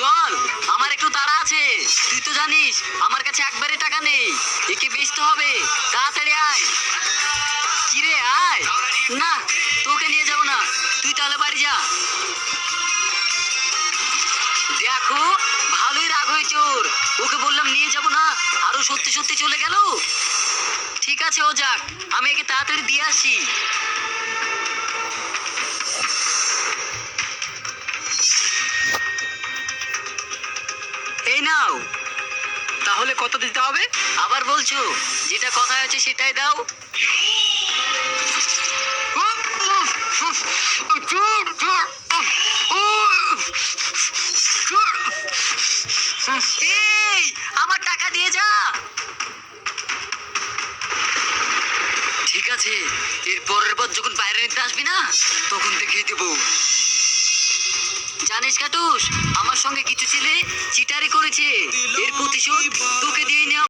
চল, আমার একটু তাড়া আছে। তুই তো জানিস আমার কাছে একবারে টাকা নেই, একে বেচতে হবে। তাড়াতাড়ি আয়। কিরে আয়। না, তোকে নিয়ে যাবো না, তুই তাহলে বাড়ি যা। দেখো, ভালোই রাগ হয়েছে ওর। ওকে বললাম নিয়ে যাবো না, আরো সত্যি সত্যি চলে গেল। ঠিক আছে, ও যাক, আমি একে তাড়াতাড়ি দিয়ে আসি। এই নাও। তাহলে কত দিতে হবে? আবার বলছো? যেটা কথা হয়েছে সেটাই দাও। এই, আমার টাকা দিয়ে যা। ঠিক আছে, এর পরের বার যখন বাইরে নিতে আসবি না, তখন দেখিয়ে দেবো। জানিস কাটুস, আমার সঙ্গে কিছু ছেলে চিটারি করেছে, এর প্রতিশোধ তোকে দিয়ে নেওয়া।